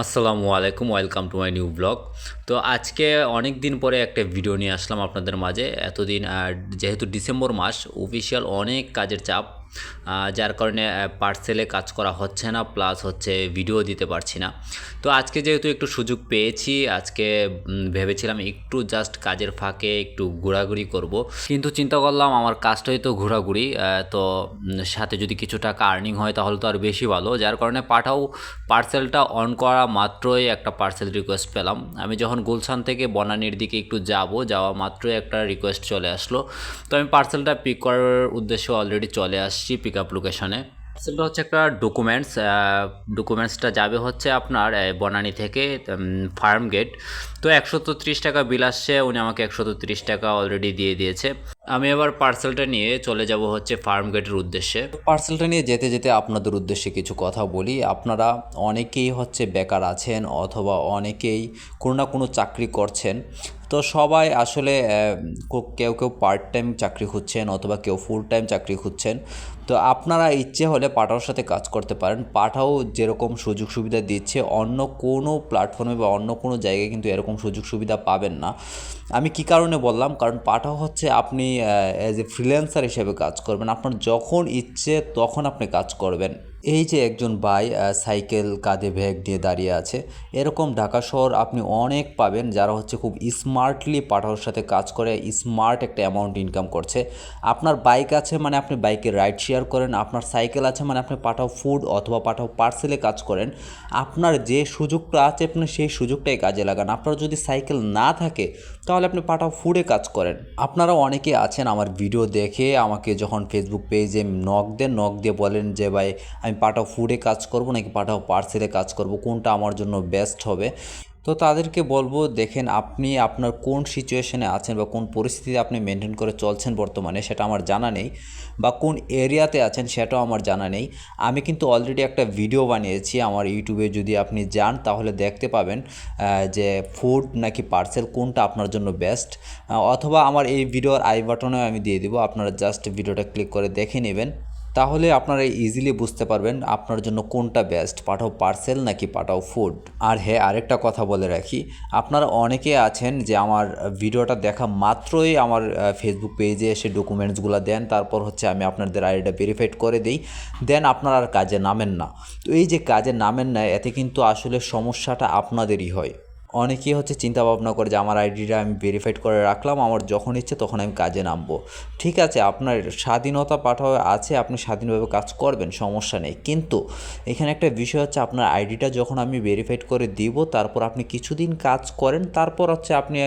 আসসালামু আলাইকুম, welcome to my new blog. তো আজকে অনেক দিন পরে একটা ভিডিও নিয়ে আসলাম আপনাদের মাঝে। এতদিন যেহেতু ডিসেম্বর মাস, অফিসিয়াল অনেক কাজের চাপ, যার কারণে পার্সেলে কাজ করা হচ্ছে না, প্লাস হচ্ছে ভিডিও দিতে পারছি না। তো আজকে যেহেতু একটু সুযোগ পেয়েছি, আজকে ভেবেছিলাম একটু জাস্ট কাজের ফাঁকে একটু ঘোরাঘুরি করব, কিন্তু চিন্তা করলাম আমার কাজটাই তো ঘোরাঘুরি, তো সাথে যদি কিছু টাকা আর্নিং হয় তাহলে তো আর বেশি ভালো। যার কারণে পার্সেলটা অন করা মাত্রই একটা পার্সেল রিকোয়েস্ট পেলাম। আমি যখন গুলশান থেকে বনানীর দিকে একটু যাওয়া মাত্রই একটা রিকোয়েস্ট চলে আসলো। তো আমি পার্সেলটা পিক করার উদ্দেশ্যে অলরেডি চলে আসছি পিক আপ লোকেশনে। পার্সেলটা হচ্ছে একটা ডকুমেন্টসটা যাবে হচ্ছে আপনার বনানী থেকে ফার্ম গেট। তো 130 টাকা বিল আসছে, উনি আমাকে 130 টাকা অলরেডি দিয়ে দিয়েছে। আমি এবার পার্সেলটা নিয়ে চলে যাব হচ্ছে ফার্ম গেটের উদ্দেশ্যে। পার্সেলটা নিয়ে যেতে যেতে আপনাদের উদ্দেশ্যে কিছু কথা বলি। আপনারা অনেকেই হচ্ছে বেকার আছেন, অথবা অনেকেই কোনো না কোনো চাকরি করছেন। তো সবাই আসলে কেউ কেউ পার্ট টাইম চাকরি খুঁজছেন, অথবা কেউ ফুল টাইম চাকরি খুঁজছেন। তো আপনারা ইচ্ছে হলে পাঠাওর সাথে কাজ করতে পারেন। পাঠাও যেরকম সুযোগ সুবিধা দিচ্ছে, অন্য কোনো প্ল্যাটফর্মে বা অন্য কোনো জায়গায় কিন্তু এরকম সুযোগ সুবিধা পাবেন না। আমি কি কারণে বললাম, কারণ পাঠাও হচ্ছে আপনি অ্যাজ এ ফ্রিল্যান্সার হিসেবে কাজ করবেন। আপনার যখন ইচ্ছে তখন আপনি কাজ করবেন। এই যে একজন ভাই সাইকেল কাঁধে ব্যাগ নিয়ে দাঁড়িয়ে আছে, এরকম ঢাকা শহর আপনি অনেক পাবেন যারা হচ্ছে খুব স্মার্টলি পাঠাওর সাথে কাজ করে স্মার্ট একটা অ্যামাউন্ট ইনকাম করছে। আপনার বাইক আছে মানে আপনি বাইকে রাইড শেয়ার করেন, আপনার সাইকেল আছে মানে আপনি পাঠাও ফুড অথবা পাঠাও পার্সেলে কাজ করেন। আপনার যে সুযোগটা আছে আপনি সেই সুযোগটাই কাজে লাগান। আপনার যদি সাইকেল না থাকে তাহলে আপনি পাঠাও ফুডে কাজ করেন। আপনারা অনেকে আছেন আমার ভিডিও দেখে আমাকে যখন ফেসবুক পেজে নক দিয়ে বলেন যে ভাই আমি পাঠাও ফুডে কাজ করব নাকি পাঠাও পার্সেলে কাজ করব, কোনটা আমার জন্য বেস্ট হবে। তো তাদেরকে বলবো, দেখেন আপনি আপনার কোন সিচুয়েশনে আছেন বা কোন পরিস্থিতি আপনি মেনটেন করে চলছেন বর্তমানে সেটা আমার জানা নেই, বা কোন এরিয়াতে আছেন সেটাও আমার জানা নেই। আমি কিন্তু অলরেডি একটা ভিডিও বানিয়েছি আমার ইউটিউবে, যদি আপনি যান তাহলে দেখতে পাবেন যে ফুড নাকি পার্সেল কোনটা আপনার জন্য বেস্ট। অথবা আমার এই ভিডিওর আই বাটনেও আমি দিয়ে দিব, আপনারা জাস্ট ভিডিওটা ক্লিক করে দেখে নেবেন। তাহলে আপনারা ইজিলি বুঝতে পারবেন আপনার জন্য কোনটা বেস্ট, পাঠাও পার্সেল নাকি পাঠাও ফুড। আর হ্যাঁ, আরেকটা কথা বলে রাখি, আপনারা অনেকে আছেন যে আমার ভিডিওটা দেখা মাত্রই আমার ফেসবুক পেজে এসে ডকুমেন্টসগুলো দেন, তারপর হচ্ছে আমি আপনাদের আইডিটা ভেরিফাইড করে দিই, দেন আপনারা আর কাজে নামেন না। তো এই যে কাজে নামেন না, এতে কিন্তু আসলে সমস্যাটা আপনাদেরই হয়। অনেকেই হচ্ছে চিন্তা ভাবনা করে যে আমার আইডিটা আমি ভেরিফাইড করে রাখলাম, আমার যখন ইচ্ছে তখন আমি কাজে নামবো। ঠিক আছে, আপনার স্বাধীনতা পাঠাও আছে, আপনি স্বাধীনভাবে কাজ করবেন, সমস্যা নেই। কিন্তু এখানে একটা বিষয় হচ্ছে, আপনার আইডিটা যখন আমি ভেরিফাইড করে দিব তারপর আপনি কিছুদিন কাজ করেন, তারপর হচ্ছে আপনি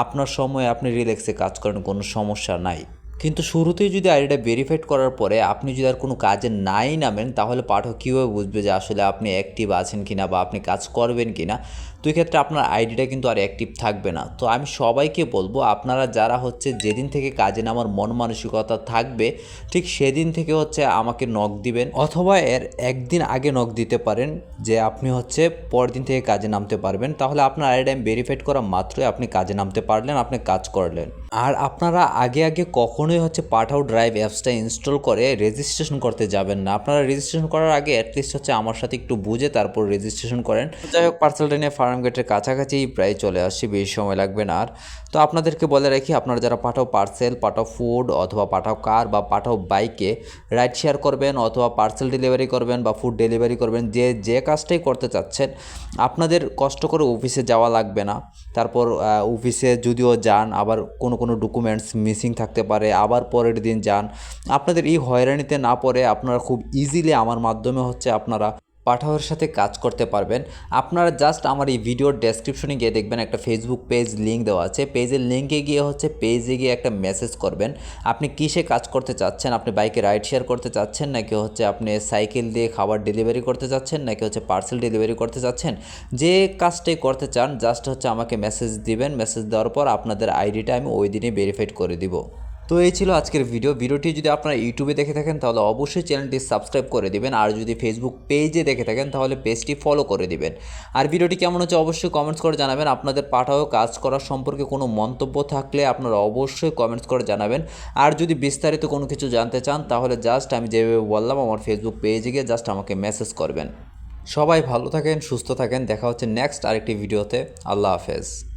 আপনার সময় আপনি রিল্যাক্সে কাজ করেন, কোনো সমস্যা নাই। কিন্তু শুরুতেই যদি আইডিটা ভেরিফাইড করার পরে আপনি যদি আর কোনো কাজে নাই নামেন, তাহলে পাঠক কীভাবে বুঝবে যে আসলে আপনি অ্যাক্টিভ আছেন কিনা বা আপনি কাজ করবেন কিনা। তো এক্ষেত্রে আপনার আইডিটা কিন্তু আর অ্যাক্টিভ থাকবে না। তো আমি সবাইকে বলবো, আপনারা যারা হচ্ছে যেদিন থেকে কাজে নামার মন মানসিকতা থাকবে ঠিক সেদিন থেকে হচ্ছে আমাকে নক দিবেন, অথবা এর একদিন আগে নক দিতে পারেন, যে আপনি হচ্ছে পরের দিন থেকে কাজে নামতে পারবেন। তাহলে আপনার আইডিটা ভেরিফাইড করা মাত্রই আপনি কাজে নামতে পারলেন, আপনি কাজ করলেন। আর আপনারা আগে আগে কখনোই হচ্ছে পাঠাও ড্রাইভ অ্যাপসটা ইনস্টল করে রেজিস্ট্রেশন করতে যাবেন না। আপনারা রেজিস্ট্রেশন করার আগে অ্যাটলিস্ট হচ্ছে আমার সাথে একটু বুঝে তারপর রেজিস্ট্রেশন করেন। যাই হোক, পার্সেলটা নিয়ে ফার্ম গেটের কাছাকাছি প্রায় চলে আসছি, বেশি সময় লাগবে না আর। তো আপনাদেরকে বলে রাখি, আপনারা যারা পাঠাও পার্সেল, পাঠাও ফুড অথবা পাঠাও কার বা পাঠাও বাইকে রাইড শেয়ার করবেন, অথবা পার্সেল ডেলিভারি করবেন বা ফুড ডেলিভারি করবেন, যে কাজটাই করতে চাচ্ছেন, আপনাদের কষ্ট করে অফিসে যাওয়া লাগবে না। তারপর অফিসে যদিও যান, আবার কোনো কোনো ডকুমেন্টস মিসিং থাকতে পারে, আবার পরের দিন যান, আপনাদের এই হয়রানিতে না পড়ে আপনারা খুব ইজিলি আমার মাধ্যমে হচ্ছে আপনারা পাঠাওয়ের সাথে কাজ করতে পারবেন। আপনারা জাস্ট আমার এই ভিডিওর ডেসক্রিপশনে গিয়ে দেখবেন একটা ফেসবুক পেজ লিঙ্ক দেওয়া আছে, পেজের লিঙ্কে গিয়ে হচ্ছে পেজে গিয়ে একটা মেসেজ করবেন আপনি কিসে কাজ করতে চাচ্ছেন। আপনি বাইকে রাইড শেয়ার করতে চাচ্ছেন, নাকি হচ্ছে আপনি সাইকেল দিয়ে খাবার ডেলিভারি করতে চাচ্ছেন, নাকি হচ্ছে পার্সেল ডেলিভারি করতে চাচ্ছেন, যে কাজটাই করতে চান জাস্ট হচ্ছে আমাকে মেসেজ দিবেন। মেসেজ দেওয়ার পর আপনাদের আইডিটা আমি ওই দিনে ভেরিফাইড করে দিব। তো এই ছিল আজকের ভিডিওটি যদি আপনারা ইউটিউবে দেখে থাকেন তাহলে অবশ্যই চ্যানেলটি সাবস্ক্রাইব করে দিবেন, আর যদি ফেসবুক পেজে দেখে থাকেন তাহলে পেজটি ফলো করে দিবেন। আর ভিডিওটি কেমন হচ্ছে অবশ্যই কমেন্টস করে জানাবেন। আপনাদের পাঠাও কাজ করার সম্পর্কে কোনো মন্তব্য থাকলে আপনারা অবশ্যই কমেন্টস করে জানাবেন। আর যদি বিস্তারিত কোনো কিছু জানতে চান তাহলে জাস্ট আমি যেভাবে বললাম আমার ফেসবুক পেজে গিয়ে জাস্ট আমাকে মেসেজ করবেন। সবাই ভালো থাকেন, সুস্থ থাকেন। দেখা হচ্ছে নেক্সট আরেকটি ভিডিওতে। আল্লাহ হাফেজ।